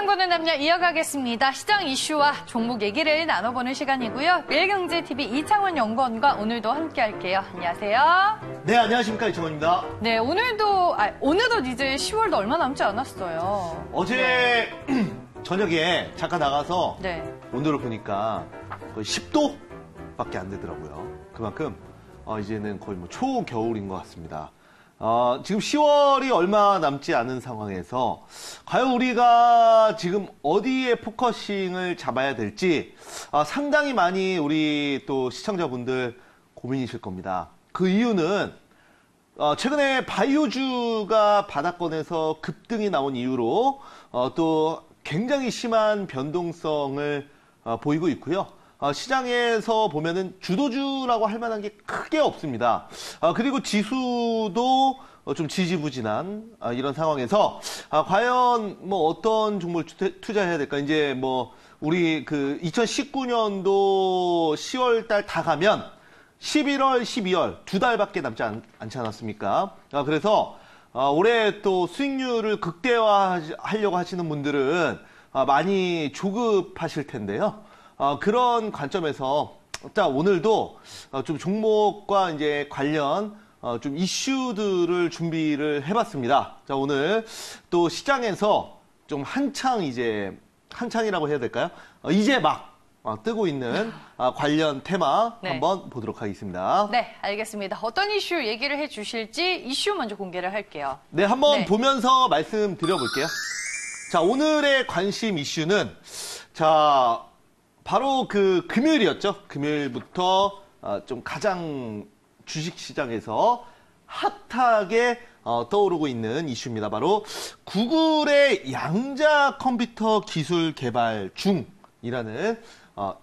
세상 보는 남녀 이어가겠습니다. 시장 이슈와 종목 얘기를 나눠보는 시간이고요. 매일경제TV 이창원 연구원과 오늘도 함께할게요. 안녕하세요. 네, 안녕하십니까. 이창원입니다. 네, 오늘도 이제 10월도 얼마 남지 않았어요. 어제 저녁에 잠깐 나가서 온도를 보니까 거의 10도밖에 안 되더라고요. 그만큼 이제는 거의 초겨울인 것 같습니다. 지금 10월이 얼마 남지 않은 상황에서 과연 우리가 지금 어디에 포커싱을 잡아야 될지 상당히 많이 우리 또 시청자분들 고민이실 겁니다. 그 이유는 최근에 바이오주가 바닥권에서 급등이 나온 이유로 또 굉장히 심한 변동성을 보이고 있고요. 시장에서 보면은 주도주라고 할 만한 게 크게 없습니다. 그리고 지수도 좀 지지부진한 이런 상황에서 과연 어떤 종목을 투자해야 될까? 이제 우리 그 2019년도 10월 달 다 가면 11월, 12월 두 달밖에 남지 않지 않았습니까? 그래서 올해 또 수익률을 극대화하려고 하시는 분들은 많이 조급하실 텐데요. 그런 관점에서 오늘도 좀 종목과 이제 관련 좀 이슈들을 준비를 해봤습니다. 자, 오늘 또 시장에서 좀 한창이라고 해야 될까요? 이제 막 뜨고 있는 관련 테마 한번 보도록 하겠습니다. 네, 알겠습니다. 어떤 이슈 얘기를 해주실지 이슈 먼저 공개를 할게요. 네, 한번 보면서 말씀드려볼게요. 자, 오늘의 관심 이슈는 바로 그 금요일이었죠. 금요일부터 좀 가장 주식시장에서 핫하게 떠오르고 있는 이슈입니다. 바로 구글의 양자 컴퓨터 기술 개발 중이라는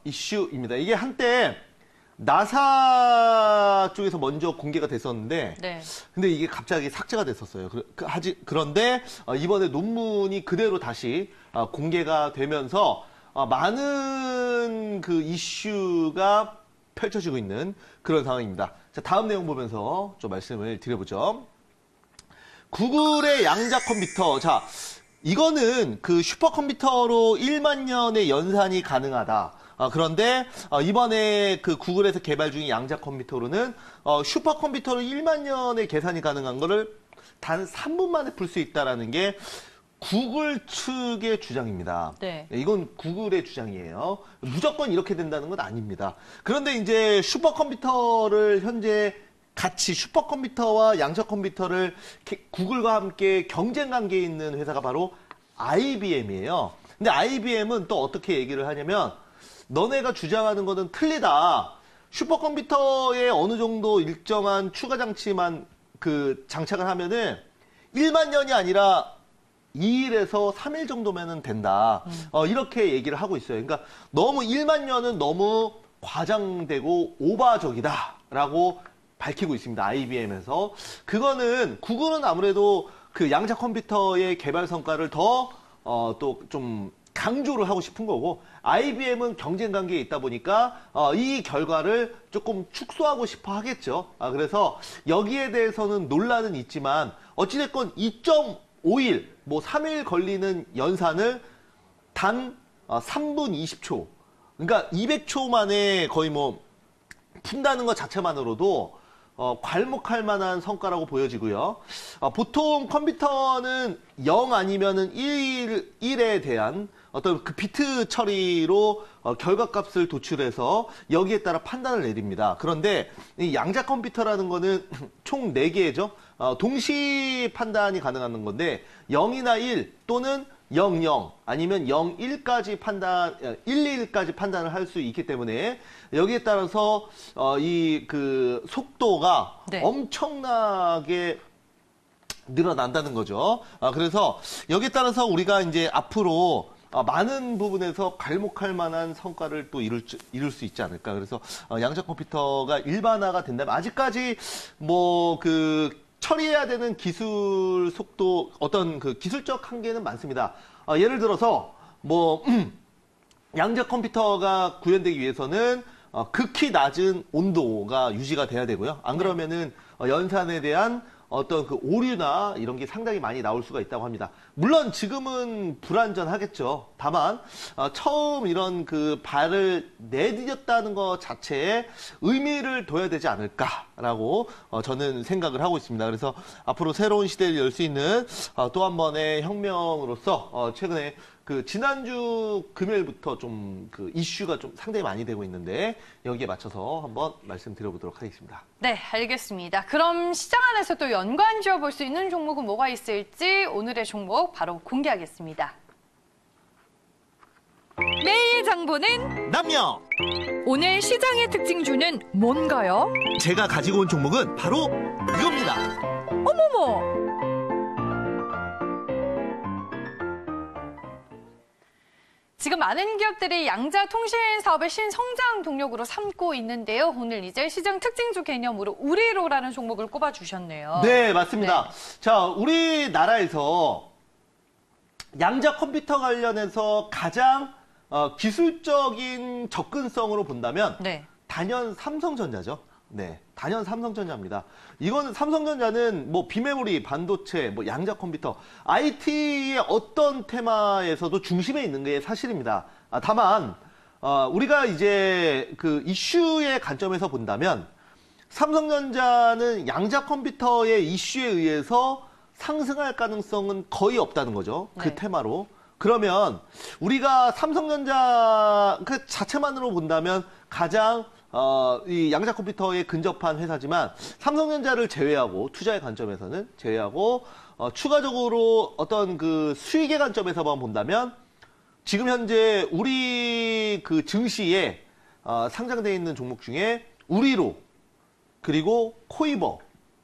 이슈입니다. 이게 한때 나사 쪽에서 먼저 공개가 됐었는데 근데 이게 갑자기 삭제가 됐었어요. 그런데 이번에 논문이 그대로 다시 공개가 되면서 많은 그 이슈가 펼쳐지고 있는 그런 상황입니다. 자, 다음 내용 보면서 좀 말씀을 드려보죠. 구글의 양자 컴퓨터. 자, 이거는 그 슈퍼컴퓨터로 1만 년의 연산이 가능하다. 그런데 이번에 그 구글에서 개발 중인 양자 컴퓨터로는 슈퍼컴퓨터로 1만 년의 계산이 가능한 거를 단 3분 만에 풀 수 있다라는 게 구글 측의 주장입니다. 이건 구글의 주장이에요. 무조건 이렇게 된다는 건 아닙니다. 그런데 이제 슈퍼컴퓨터를 현재 같이 슈퍼컴퓨터와 양자 컴퓨터를 구글과 함께 경쟁 관계에 있는 회사가 바로 IBM이에요. 근데 IBM은 또 어떻게 얘기를 하냐면 너네가 주장하는 거는 틀리다. 슈퍼컴퓨터에 어느 정도 일정한 추가 장치만 장착을 하면은 1만 년이 아니라 2일에서 3일 정도면은 된다. 이렇게 얘기를 하고 있어요. 그러니까 너무 1만 년은 너무 과장되고 오바적이다라고 밝히고 있습니다. IBM에서. 그거는 구글은 아무래도 그 양자 컴퓨터의 개발 성과를 더 또 좀 강조를 하고 싶은 거고 IBM은 경쟁 관계에 있다 보니까 이 결과를 조금 축소하고 싶어 하겠죠. 그래서 여기에 대해서는 논란은 있지만 어찌됐건 2.5일, 3일 걸리는 연산을 단 3분 20초. 그러니까 200초 만에 거의 푼다는 것 자체만으로도 괄목할 만한 성과라고 보여지고요. 보통 컴퓨터는 0 아니면은 1에 대한 어떤 그 비트 처리로 결과값을 도출해서 여기에 따라 판단을 내립니다. 그런데 이 양자 컴퓨터라는 거는 총 4개죠. 동시 판단이 가능한 건데 0이나 1 또는 00 아니면 01까지 11까지 판단을 할 수 있기 때문에 여기에 따라서 이 그 속도가 엄청나게 늘어난다는 거죠. 그래서 여기에 따라서 우리가 이제 앞으로 많은 부분에서 괄목할 만한 성과를 또 이룰 수 있지 않을까. 그래서 양자 컴퓨터가 일반화가 된다면 아직까지 처리해야 되는 기술 속도, 어떤 그 기술적 한계는 많습니다. 예를 들어서, 양자 컴퓨터가 구현되기 위해서는 극히 낮은 온도가 유지가 돼야 되고요. 안 그러면은 연산에 대한 어떤 그 오류나 이런 게 상당히 많이 나올 수가 있다고 합니다. 물론 지금은 불안전하겠죠. 다만 처음 이런 그 발을 내디뎠다는 것 자체에 의미를 둬야 되지 않을까라고 저는 생각을 하고 있습니다. 그래서 앞으로 새로운 시대를 열 수 있는 또 한 번의 혁명으로서 최근에 그 지난주 금요일부터 좀 그 이슈가 좀 상당히 많이 되고 있는데 여기에 맞춰서 한번 말씀드려보도록 하겠습니다. 네, 알겠습니다. 그럼 시장 안에서 또 연관 지어볼 수 있는 종목은 뭐가 있을지 오늘의 종목 바로 공개하겠습니다. 매일 장보는 남녀! 오늘 시장의 특징주는 뭔가요? 제가 가지고 온 종목은 바로 이겁니다. 어머머! 지금 많은 기업들이 양자 통신 사업의 신성장 동력으로 삼고 있는데요. 오늘 이제 시장 특징주 개념으로 우리로라는 종목을 꼽아주셨네요. 네, 맞습니다. 네. 자, 우리나라에서 양자 컴퓨터 관련해서 가장 기술적인 접근성으로 본다면 네. 단연 삼성전자죠. 네, 단연 삼성전자입니다. 이거는 삼성전자는 뭐 비메모리, 반도체, 뭐 양자 컴퓨터, IT의 어떤 테마에서도 중심에 있는 게 사실입니다. 다만 우리가 이제 그 이슈의 관점에서 본다면 삼성전자는 양자 컴퓨터의 이슈에 의해서 상승할 가능성은 거의 없다는 거죠. 그 네. 테마로. 그러면 우리가 삼성전자 그 자체만으로 본다면 가장 이 양자 컴퓨터에 근접한 회사지만 삼성전자를 제외하고 투자의 관점에서는 제외하고 추가적으로 어떤 그 수익의 관점에서만 본다면 지금 현재 우리 그 증시에 상장되어 있는 종목 중에 우리로 그리고 코이버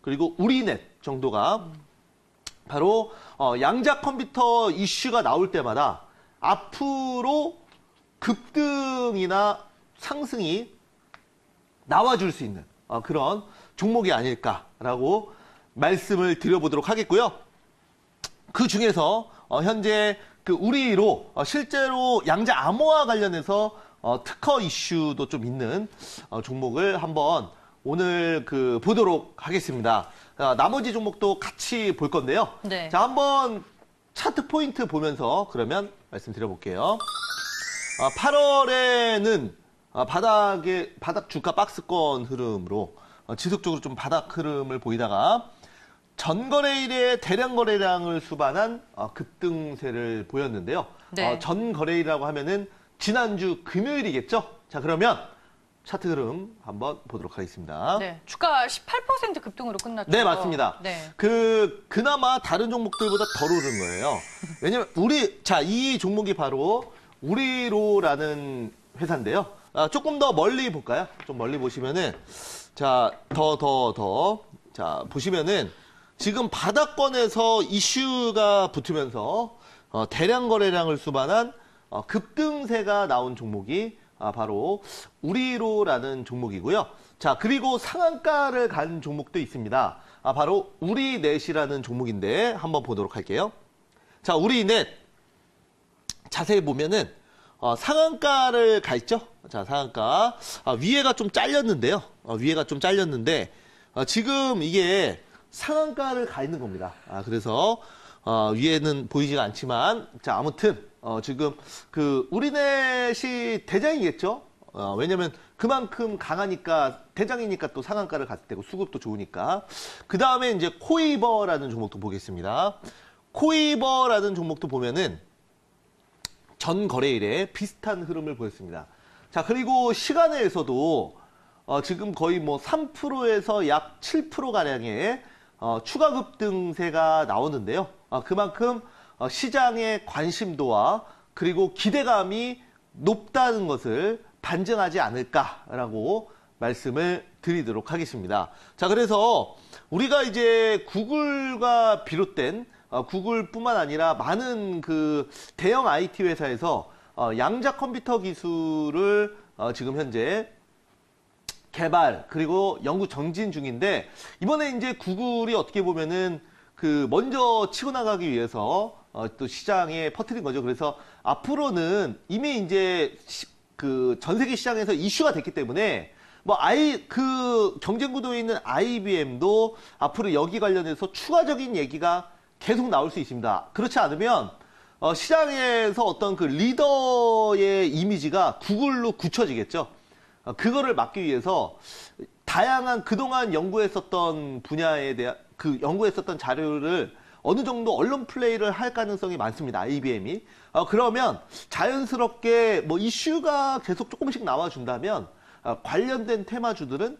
그리고 우리넷 정도가 바로 양자 컴퓨터 이슈가 나올 때마다 앞으로 급등이나 상승이 나와줄 수 있는 그런 종목이 아닐까라고 말씀을 드려보도록 하겠고요. 그 중에서 현재 그 우리로 실제로 양자 암호화 관련해서 특허 이슈도 좀 있는 종목을 한번 오늘 그 보도록 하겠습니다. 나머지 종목도 같이 볼 건데요. 네. 자, 한번 차트 포인트 보면서 그러면 말씀드려볼게요. 8월에는 바닥 주가 박스권 흐름으로 지속적으로 좀 바닥 흐름을 보이다가 전거래일에 대량 거래량을 수반한 급등세를 보였는데요. 네. 전거래일이라고 하면은 지난주 금요일이겠죠. 자, 그러면 차트 흐름 한번 보도록 하겠습니다. 네, 주가 18% 급등으로 끝났죠. 네, 맞습니다. 네. 그나마 다른 종목들보다 덜 오른 거예요. 왜냐면 이 종목이 바로 우리로라는 회사인데요. 조금 더 멀리 볼까요? 좀 멀리 보시면은, 자, 자, 보시면은, 지금 바닥권에서 이슈가 붙으면서, 대량 거래량을 수반한, 급등세가 나온 종목이, 바로, 우리로라는 종목이고요. 자, 그리고 상한가를 간 종목도 있습니다. 바로, 우리넷이라는 종목인데, 한번 보도록 할게요. 자, 우리넷. 자세히 보면은, 상한가를 가 있죠? 자, 상한가. 위에가 좀 잘렸는데요. 위에가 좀 잘렸는데, 지금 이게 상한가를 가 있는 겁니다. 그래서, 위에는 보이지가 않지만, 자, 아무튼, 지금 그 우리넷이 대장이겠죠? 왜냐면 그만큼 강하니까, 대장이니까 또 상한가를 갔을 때고 수급도 좋으니까. 그 다음에 이제 코이버라는 종목도 보겠습니다. 코이버라는 종목도 보면은, 전 거래일에 비슷한 흐름을 보였습니다. 자, 그리고 시간에서도 지금 거의 뭐 3%에서 약 7%가량의 추가 급등세가 나오는데요. 그만큼 시장의 관심도와 그리고 기대감이 높다는 것을 반증하지 않을까라고 말씀을 드리도록 하겠습니다. 자, 그래서 우리가 이제 구글과 비롯된 구글뿐만 아니라 많은 그 대형 IT 회사에서 양자 컴퓨터 기술을 지금 현재 개발 그리고 연구 정진 중인데 이번에 이제 구글이 어떻게 보면은 그 먼저 치고 나가기 위해서 또 시장에 퍼뜨린 거죠. 그래서 앞으로는 이미 이제 그 전 세계 시장에서 이슈가 됐기 때문에 뭐 그 경쟁 구도에 있는 IBM도 앞으로 여기 관련해서 추가적인 얘기가 계속 나올 수 있습니다. 그렇지 않으면 시장에서 어떤 그 리더의 이미지가 구글로 굳혀지겠죠. 그거를 막기 위해서 다양한 그동안 연구했었던 분야에 대한 그 연구했었던 자료를 어느 정도 언론 플레이를 할 가능성이 많습니다. IBM이. 그러면 자연스럽게 뭐 이슈가 계속 조금씩 나와준다면 관련된 테마주들은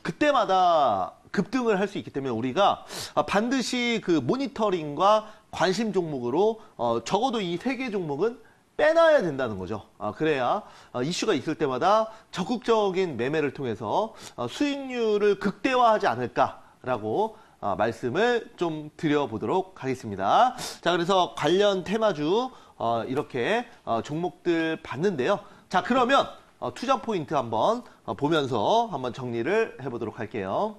그때마다 급등을 할 수 있기 때문에 우리가 반드시 그 모니터링과 관심 종목으로 적어도 이 세 개 종목은 빼놔야 된다는 거죠. 그래야 이슈가 있을 때마다 적극적인 매매를 통해서 수익률을 극대화하지 않을까라고 말씀을 좀 드려보도록 하겠습니다. 자, 그래서 관련 테마주 이렇게 종목들 봤는데요. 자, 그러면 투자 포인트 한번 보면서 한번 정리를 해보도록 할게요.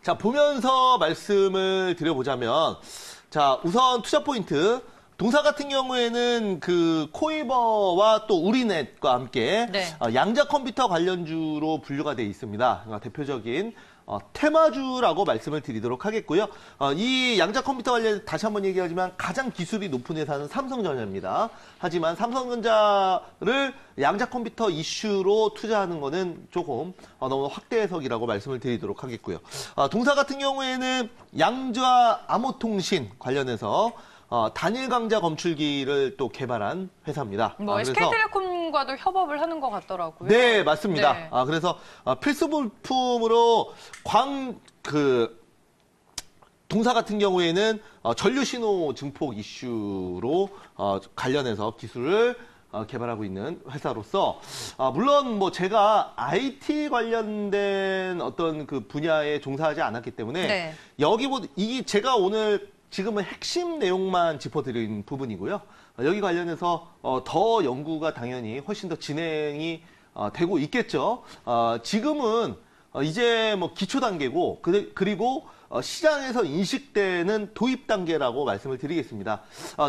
자, 보면서 말씀을 드려보자면, 자, 우선 투자 포인트. 동사 같은 경우에는 그 코이버와 또 우리넷과 함께 네. 양자 컴퓨터 관련주로 분류가 되어 있습니다. 그러니까 대표적인 테마주라고 말씀을 드리도록 하겠고요. 이 양자 컴퓨터 관련 다시 한번 얘기하지만 가장 기술이 높은 회사는 삼성전자입니다. 하지만 삼성전자를 양자 컴퓨터 이슈로 투자하는 것은 조금 너무 확대 해석이라고 말씀을 드리도록 하겠고요. 동사 같은 경우에는 양자 암호통신 관련해서 단일 강자 검출기를 또 개발한 회사입니다. 뭐 SK텔레콤과도 협업을 하는 것 같더라고요. 네, 맞습니다. 네. 그래서 필수 부품으로 동사 같은 경우에는 전류 신호 증폭 이슈로 관련해서 기술을 개발하고 있는 회사로서 물론 뭐 제가 IT 관련된 어떤 그 분야에 종사하지 않았기 때문에 네. 이게 제가 오늘 지금은 핵심 내용만 짚어드린 부분이고요. 여기 관련해서 더 연구가 당연히 훨씬 더 진행이 되고 있겠죠. 지금은 이제 뭐 기초 단계고 그리고 시장에서 인식되는 도입 단계라고 말씀을 드리겠습니다.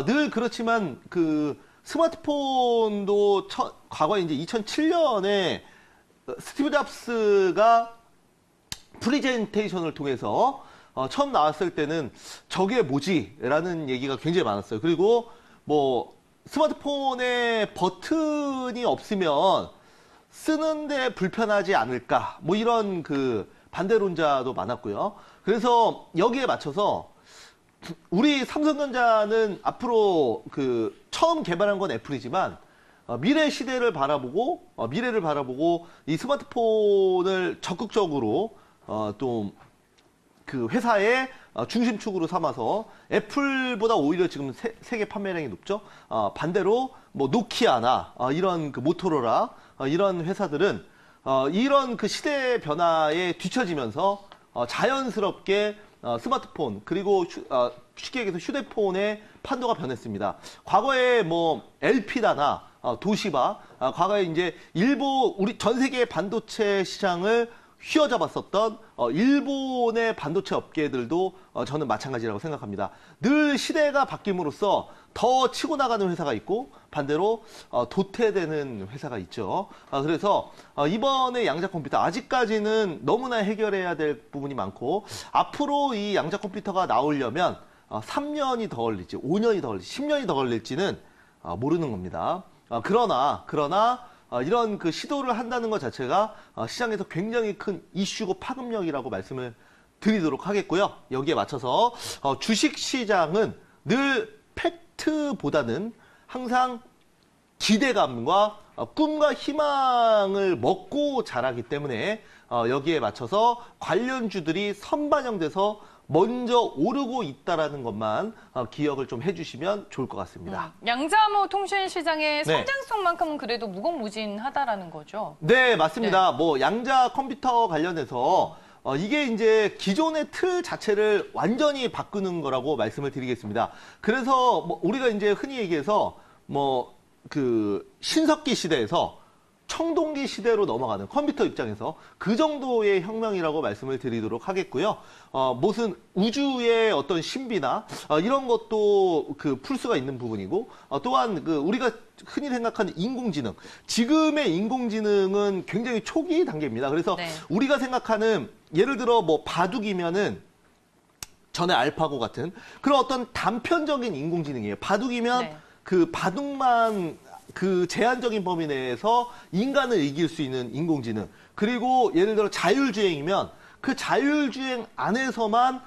늘 그렇지만 그 스마트폰도 과거에 이제 2007년에 스티브 잡스가 프리젠테이션을 통해서 처음 나왔을 때는 저게 뭐지? 라는 얘기가 굉장히 많았어요. 그리고 뭐 스마트폰에 버튼이 없으면 쓰는데 불편하지 않을까? 뭐 이런 그 반대론자도 많았고요. 그래서 여기에 맞춰서 우리 삼성전자는 앞으로 그 처음 개발한 건 애플이지만 미래 시대를 바라보고 미래를 바라보고 이 스마트폰을 적극적으로 또 그 회사의 중심축으로 삼아서 애플보다 오히려 지금 세계 판매량이 높죠. 반대로 뭐 노키아나 이런 그 모토로라 이런 회사들은 이런 그 시대 변화에 뒤처지면서 자연스럽게 스마트폰 그리고 쉽게 얘기해서 휴대폰의 판도가 변했습니다. 과거에 뭐 LP다나 도시바 과거에 이제 우리 전 세계 반도체 시장을 휘어잡았었던 일본의 반도체 업계들도 저는 마찬가지라고 생각합니다. 늘 시대가 바뀜으로써 더 치고 나가는 회사가 있고 반대로 도태되는 회사가 있죠. 그래서 이번에 양자 컴퓨터 아직까지는 너무나 해결해야 될 부분이 많고 앞으로 이 양자 컴퓨터가 나오려면 3년이 더 걸릴지 5년이 더 걸릴지 10년이 더 걸릴지는 모르는 겁니다. 그러나 이런 그 시도를 한다는 것 자체가 시장에서 굉장히 큰 이슈고 파급력이라고 말씀을 드리도록 하겠고요. 여기에 맞춰서 주식 시장은 늘 팩트보다는 항상 기대감과 꿈과 희망을 먹고 자라기 때문에 여기에 맞춰서 관련주들이 선반영돼서 먼저 오르고 있다라는 것만 기억을 좀 해주시면 좋을 것 같습니다. 양자암호 통신 시장의 네. 성장성만큼은 그래도 무궁무진하다라는 거죠. 네, 맞습니다. 뭐 양자 컴퓨터 관련해서 이게 이제 기존의 틀 자체를 완전히 바꾸는 거라고 말씀을 드리겠습니다. 그래서 뭐 우리가 이제 흔히 얘기해서 뭐 그 신석기 시대에서 청동기 시대로 넘어가는 컴퓨터 입장에서 그 정도의 혁명이라고 말씀을 드리도록 하겠고요. 무슨 우주의 어떤 신비나 이런 것도 그 풀 수가 있는 부분이고 또한 그 우리가 흔히 생각하는 인공지능, 지금의 인공지능은 굉장히 초기 단계입니다. 그래서 네. 우리가 생각하는 예를 들어 뭐 바둑이면은 전에 알파고 같은 그런 어떤 단편적인 인공지능이에요. 바둑이면 네. 그 바둑만 그 제한적인 범위 내에서 인간을 이길 수 있는 인공지능. 그리고 예를 들어 자율주행이면 그 자율주행 안에서만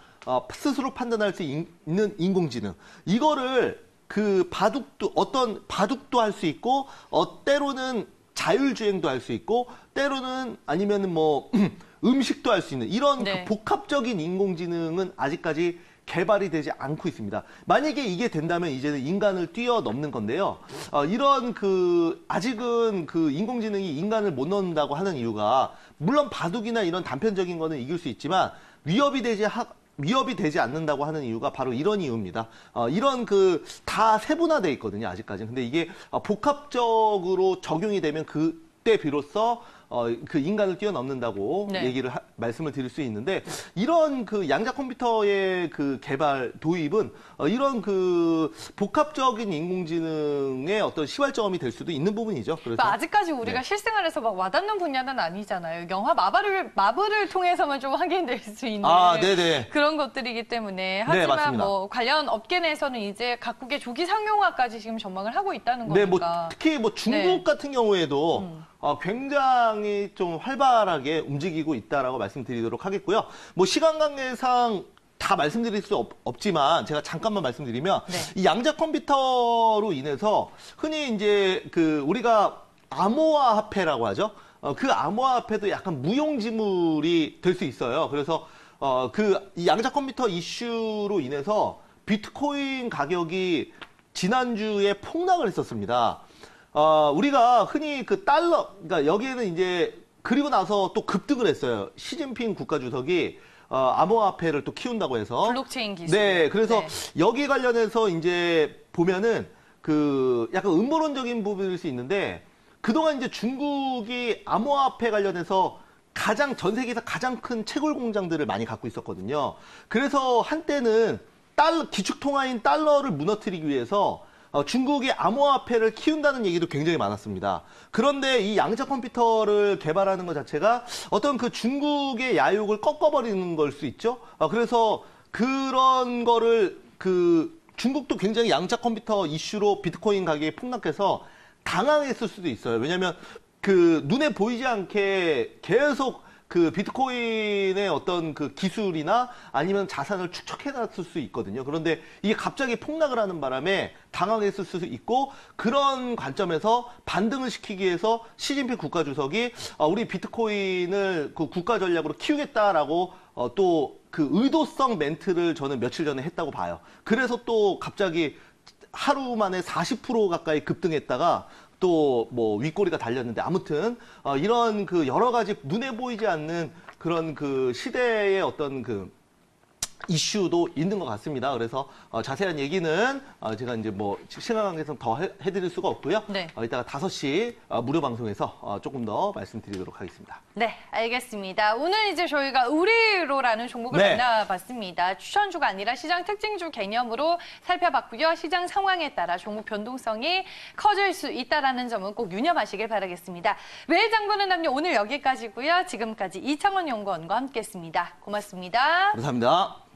스스로 판단할 수 있는 인공지능. 이거를 그 바둑도 어떤 바둑도 할 수 있고 때로는 자율주행도 할 수 있고 때로는 아니면은 뭐 음식도 할 수 있는 이런 네. 그 복합적인 인공지능은 아직까지 개발이 되지 않고 있습니다. 만약에 이게 된다면 이제는 인간을 뛰어넘는 건데요. 이런 그 아직은 그 인공지능이 인간을 못 넘는다고 하는 이유가 물론 바둑이나 이런 단편적인 거는 이길 수 있지만 위협이 되지 않는다고 하는 이유가 바로 이런 이유입니다. 이런 그 다 세분화돼 있거든요, 아직까지는. 근데 이게 복합적으로 적용이 되면 그때 비로소 그 인간을 뛰어넘는다고 네. 말씀을 드릴 수 있는데 이런 그 양자 컴퓨터의 그 개발 도입은 이런 그 복합적인 인공지능의 어떤 시발점이 될 수도 있는 부분이죠. 그래서 아직까지 우리가 네. 실생활에서 막 와닿는 분야는 아니잖아요. 영화 마블을 통해서만 좀 확인될 수 있는 네네. 그런 것들이기 때문에 하지만 맞습니다. 뭐 관련 업계 내에서는 이제 각국의 조기 상용화까지 지금 전망을 하고 있다는 네, 거니까. 뭐 특히 뭐 중국 네. 같은 경우에도 굉장히 좀 활발하게 움직이고 있다라고 말씀드리도록 하겠고요. 뭐 시간 관계상 다 말씀드릴 수 없지만 제가 잠깐만 말씀드리면 네. 이 양자 컴퓨터로 인해서 흔히 이제 그 우리가 암호화폐라고 하죠. 그 암호화폐도 약간 무용지물이 될 수 있어요. 그래서 이 양자 컴퓨터 이슈로 인해서 비트코인 가격이 지난주에 폭락을 했었습니다. 우리가 흔히 그 그러니까 여기에는 이제 그리고 나서 또 급등을 했어요. 시진핑 국가주석이 암호화폐를 또 키운다고 해서. 블록체인 기술. 네, 그래서 네. 여기 관련해서 이제 보면은 그 약간 음모론적인 부분일 수 있는데 그동안 이제 중국이 암호화폐 관련해서 전 세계에서 가장 큰 채굴 공장들을 많이 갖고 있었거든요. 그래서 한때는 기축통화인 달러를 무너뜨리기 위해서 중국이 암호화폐를 키운다는 얘기도 굉장히 많았습니다. 그런데 이 양자 컴퓨터를 개발하는 것 자체가 어떤 그 중국의 야욕을 꺾어버리는 걸 수 있죠. 그래서 그런 거를 중국도 굉장히 양자 컴퓨터 이슈로 비트코인 가격이 폭락해서 당황했을 수도 있어요. 왜냐하면 그 눈에 보이지 않게 계속 그 비트코인의 어떤 그 기술이나 아니면 자산을 축적해놨을 수 있거든요. 그런데 이게 갑자기 폭락을 하는 바람에 당황했을 수도 있고 그런 관점에서 반등을 시키기 위해서 시진핑 국가주석이 우리 비트코인을 그 국가 전략으로 키우겠다라고 또 그 의도성 멘트를 저는 며칠 전에 했다고 봐요. 그래서 또 갑자기 하루 만에 40% 가까이 급등했다가 또 뭐 윗꼬리가 달렸는데 아무튼 이런 그 여러 가지 눈에 보이지 않는 그런 그 시대의 어떤 그 이슈도 있는 것 같습니다. 그래서 자세한 얘기는 제가 이제 뭐 시간 관계상 더 해드릴 수가 없고요. 네. 이따가 5시 무료 방송에서 조금 더 말씀드리도록 하겠습니다. 네, 알겠습니다. 오늘 이제 저희가 의리로라는 종목을 네. 만나봤습니다. 추천주가 아니라 시장 특징주 개념으로 살펴봤고요. 시장 상황에 따라 종목 변동성이 커질 수 있다는 점은 꼭 유념하시길 바라겠습니다. 매일 장보는 남녀 오늘 여기까지고요. 지금까지 이창원 연구원과 함께했습니다. 고맙습니다. 감사합니다.